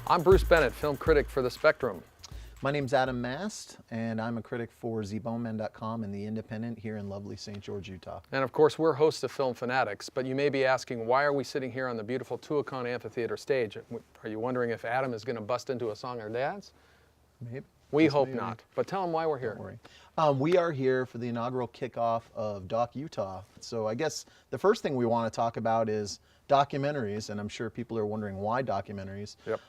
I'm Bruce Bennett, film critic for The Spectrum. My name's Adam Mast, and I'm a critic for ZBoneman.com and The Independent here in lovely St. George, Utah. And of course, we're hosts of Film Fanatics, but you may be asking, why are we sitting here on the beautiful Tuacahn Amphitheater stage? Are you wondering if Adam is going to bust into a song or dance? Maybe. We Just hope maybe. not, but tell them why we're here. Don't worry. We are here for the inaugural kickoff of DOCUTAH. So I guess the first thing we want to talk about is documentaries, and I'm sure people are wondering why documentaries. Yep.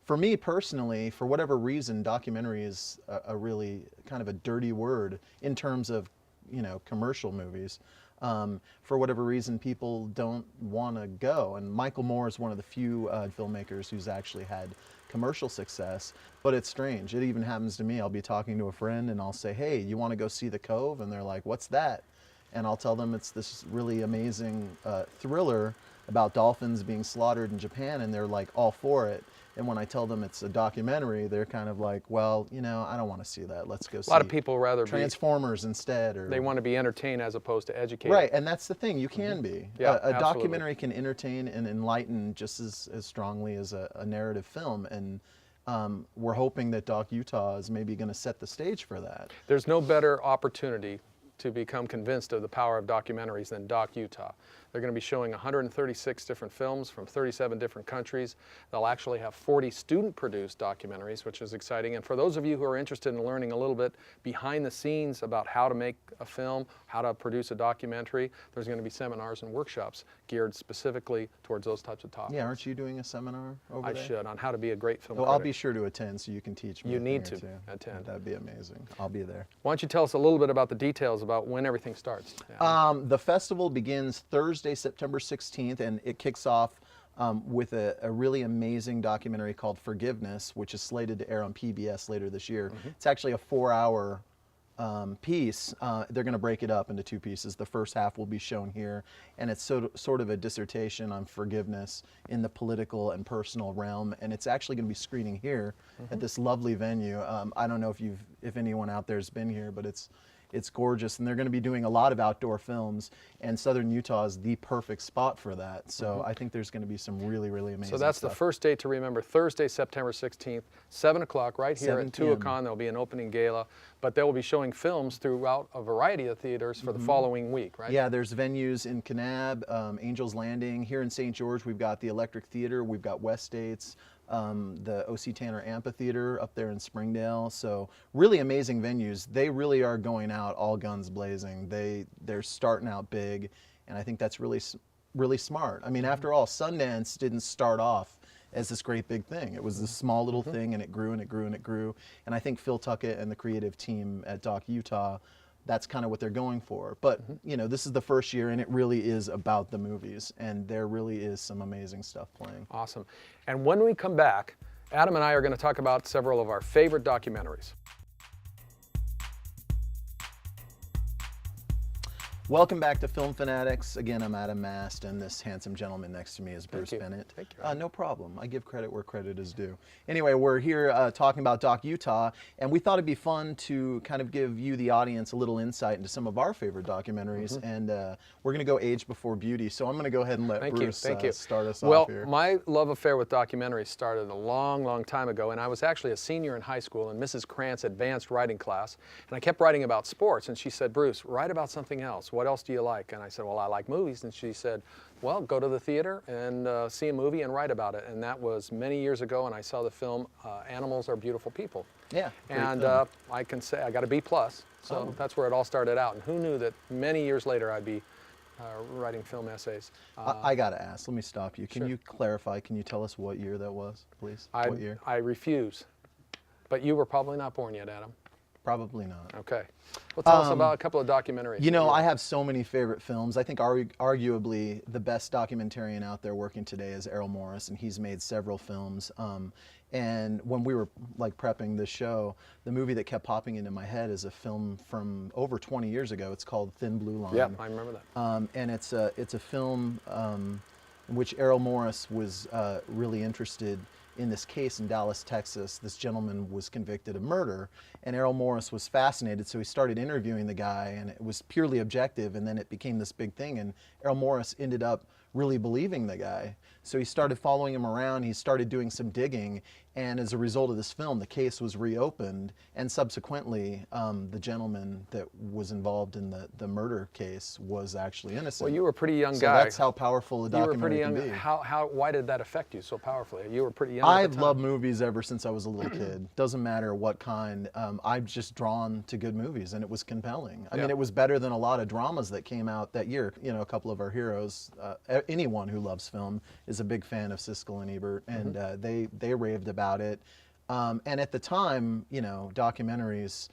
For me personally, for whatever reason, documentary is a really kind of a dirty word in terms of, you know, commercial movies. For whatever reason, people don't want to go. And Michael Moore is one of the few filmmakers who's actually had commercial success. But it's strange. It even happens to me. I'll be talking to a friend and I'll say, hey, you want to go see The Cove? And they're like, what's that? And I'll tell them it's this really amazing thriller about dolphins being slaughtered in Japan, and they're like all for it. And when I tell them it's a documentary, they're kind of like, well, you know, I don't want to see that. Let's go see A lot of people rather Transformers instead. Or they want to be entertained as opposed to educated. Right, and that's the thing. You can be. Yeah, a absolutely. documentary can entertain and enlighten just as strongly as a narrative film. And we're hoping that DOCUTAH is maybe going to set the stage for that. There's no better opportunity to become convinced of the power of documentaries than DOCUTAH. They're going to be showing 136 different films from 37 different countries. They'll actually have 40 student-produced documentaries, which is exciting. And for those of you who are interested in learning a little bit behind the scenes about how to make a film, how to produce a documentary, there's going to be seminars and workshops geared specifically towards those types of topics. Yeah, aren't you doing a seminar over there? I should, on how to be a great film Well, critic. I'll be sure to attend so you can teach me. You a need thing to or two. attend. That'd be amazing. I'll be there. Why don't you tell us a little bit about the details about when everything starts? The festival begins Thursday, September 16th, and it kicks off with a really amazing documentary called Forgiveness, which is slated to air on PBS later this year. It's actually a 4-hour piece. They're going to break it up into 2 pieces. The first half will be shown here, and it's sort of a dissertation on forgiveness in the political and personal realm, and it's actually going to be screening here at this lovely venue. I don't know if anyone out there has been here, but it's gorgeous, and they're going to be doing a lot of outdoor films, and Southern Utah is the perfect spot for that. So I think there's going to be some really, really amazing So that's stuff. the first date to remember, Thursday, September 16th, 7 o'clock, right here 7 at p.m. Tuacahn. There'll be an opening gala, but they will be showing films throughout a variety of theaters for the following week, right? Yeah, there's venues in Kanab, Angels Landing. Here in St. George, we've got the Electric Theater, we've got West States, the O.C. Tanner Amphitheater up there in Springdale. So really amazing venues. They really are going out all guns blazing. They're starting out big, and I think that's really smart. I mean, after all, Sundance didn't start off as this great big thing. It was this small little thing, and it grew and it grew and it grew. And I think Phil Tuckett and the creative team at DOCUTAH, that's kind of what they're going for. But, you know, this is the first year, and it really is about the movies, and there really is some amazing stuff playing. Awesome. And when we come back, Adam and I are going to talk about several of our favorite documentaries. Welcome back to Film Fanatics. Again, I'm Adam Mast, and this handsome gentleman next to me is Bruce Thank you. Bennett. Thank you. No problem. I give credit where credit is due. Anyway, we're here talking about DOCUTAH, and we thought it'd be fun to kind of give you, the audience, a little insight into some of our favorite documentaries, and we're going to go age before beauty. So I'm going to go ahead and let Bruce start us off here. Well, my love affair with documentaries started a long, long time ago, and I was actually a senior in high school in Mrs. Krantz advanced writing class, and I kept writing about sports, and she said, Bruce, write about something else. What else do you like? And I said, well, I like movies. And she said, well, go to the theater and see a movie and write about it. And that was many years ago, and I saw the film Animals Are Beautiful People. Yeah. And I can say I got a B+. So that's where it all started out. And who knew that many years later I'd be writing film essays. I got to ask, let me stop you. Can Sure. you clarify, can you tell us what year that was, please? What year? I refuse. But you were probably not born yet, Adam. Probably not. Okay. Well, tell us about a couple of documentaries. You know, I have so many favorite films. I think arguably the best documentarian out there working today is Errol Morris, and he's made several films. And when we were like prepping this show, the movie that kept popping into my head is a film from over 20 years ago. It's called Thin Blue Line. Yeah, I remember that. And it's a film in which Errol Morris was really interested in this case in Dallas, Texas. This gentleman was convicted of murder, and Errol Morris was fascinated, so he started interviewing the guy, and it was purely objective, and then it became this big thing, and Errol Morris ended up really believing the guy. So he started following him around, he started doing some digging, and as a result of this film, the case was reopened, and subsequently, the gentleman that was involved in the murder case was actually innocent. Well, you were a pretty young So guy. that's how powerful a You were documentary pretty can young. be. Why did that affect you so powerfully? You were pretty young at I've the time. loved movies ever since I was a little kid. Doesn't matter what kind. I'm just drawn to good movies, and it was compelling. I mean, it was better than a lot of dramas that came out that year. You know, a couple of our heroes, anyone who loves film is a big fan of Siskel and Ebert, and they raved about it. And at the time, you know, documentaries,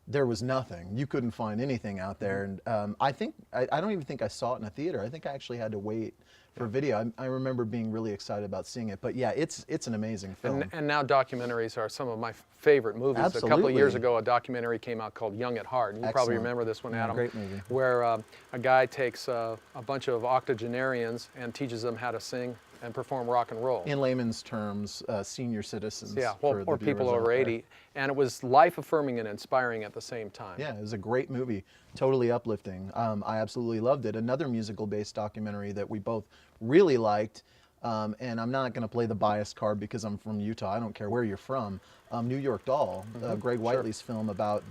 there was nothing. You couldn't find anything out there. And I don't even think I saw it in a theater. I think I actually had to wait for video. I remember being really excited about seeing it. But yeah, it's an amazing film. And now documentaries are some of my favorite movies. Absolutely. A couple of years ago, a documentary came out called Young at Heart. And you probably Excellent. remember this one, Yeah, Adam. great movie. Where a guy takes a bunch of octogenarians and teaches them how to sing and perform rock and roll. In layman's terms, senior citizens. Yeah, for or the people viewers out over there. 80. And it was life-affirming and inspiring at the same time. Yeah, it was a great movie, totally uplifting. I absolutely loved it. Another musical-based documentary that we both really liked, and I'm not going to play the bias card because I'm from Utah. I don't care where you're from. New York Doll, Greg Whiteley's film about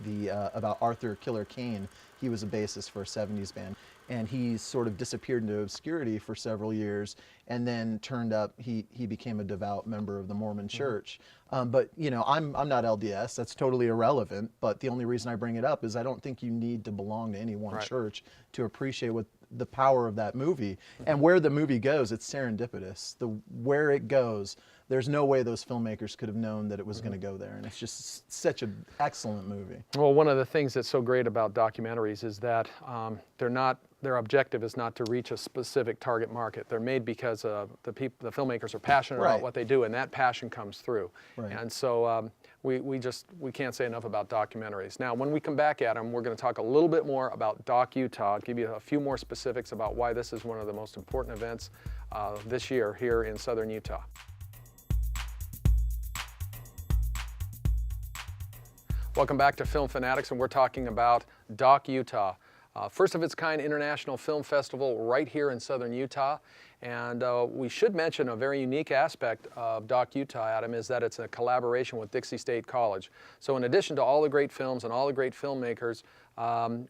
Arthur Killer Kane. He was a bassist for a 70s band, and he sort of disappeared into obscurity for several years, and then turned up. He became a devout member of the Mormon Church. But you know, I'm not LDS. That's totally irrelevant. But the only reason I bring it up is I don't think you need to belong to any one church to appreciate what the power of that movie. And where the movie goes, it's serendipitous. Where it goes, there's no way those filmmakers could have known that it was going to go there. And it's just such an excellent movie. Well, one of the things that's so great about documentaries is that their objective is not to reach a specific target market. They're made because the filmmakers are passionate about what they do, and that passion comes through. Right. And so we can't say enough about documentaries. Now, when we come back at them, we're going to talk a little bit more about DOCUTAH, give you a few more specifics about why this is one of the most important events this year here in southern Utah. Welcome back to Film Fanatics, and we're talking about DOCUTAH. First of its kind international film festival right here in southern Utah. And we should mention a very unique aspect of DOCUTAH, Adam, is that it's a collaboration with Dixie State College. So in addition to all the great films and all the great filmmakers,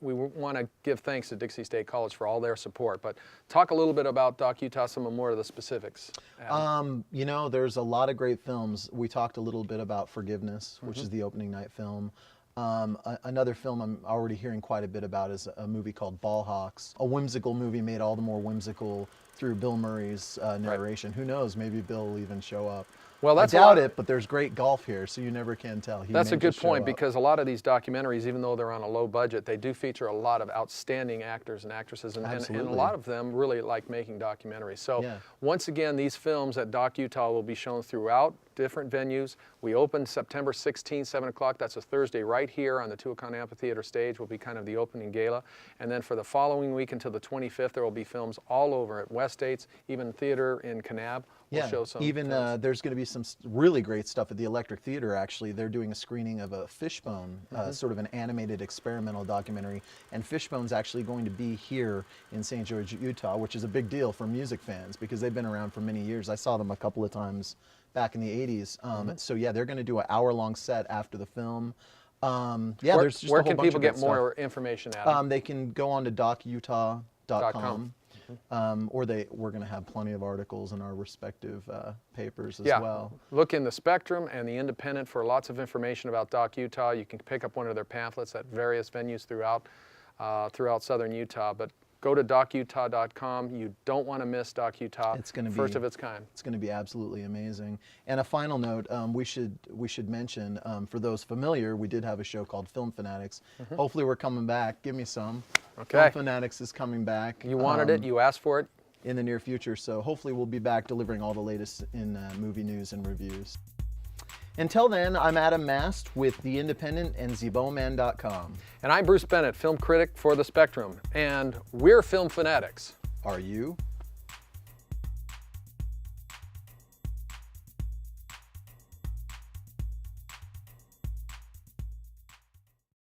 we want to give thanks to Dixie State College for all their support. But talk a little bit about DOCUTAH, some more of the specifics. You know, there's a lot of great films. We talked a little bit about Forgiveness, which is the opening night film. Another film I'm already hearing quite a bit about is a movie called Ball Hawks, a whimsical movie made all the more whimsical through Bill Murray's narration. Who knows, maybe Bill will even show up. Well, I doubt it, but there's great golf here, so you never can tell. That's a good point, because a lot of these documentaries, even though they're on a low budget, they do feature a lot of outstanding actors and actresses, and a lot of them really like making documentaries. So once again, these films at DOCUTAH will be shown throughout different venues. We open September 16th, 7 o'clock. That's a Thursday right here on the Tuacahn Amphitheater stage will be kind of the opening gala. And then for the following week until the 25th, there will be films all over at West States, even theater in Kanab. We'll show some even there's going to be some really great stuff at the Electric Theater, actually. They're doing a screening of a Fishbone, sort of an animated experimental documentary. And Fishbone's actually going to be here in St. George, Utah, which is a big deal for music fans because they've been around for many years. I saw them a couple of times back in the 80s. So yeah, they're going to do an hour-long set after the film. There's just where a whole can bunch people of get great more information at? They can go on to docutah.com. We're going to have plenty of articles in our respective papers as well. Look in the Spectrum and the Independent for lots of information about DOCUTAH. You can pick up one of their pamphlets at various venues throughout southern Utah. But go to docutah.com. You don't want to miss DOCUTAH. It's going to be first of its kind. It's going to be absolutely amazing. And a final note, we should mention, for those familiar, we did have a show called Film Fanatics. Hopefully we're coming back. Give me some. Okay. Film Fanatics is coming back. You wanted it. You asked for it. In the near future. So hopefully we'll be back delivering all the latest in movie news and reviews. Until then, I'm Adam Mast with The Independent and ZBowman.com. And I'm Bruce Bennett, film critic for The Spectrum. And we're Film Fanatics. Are you?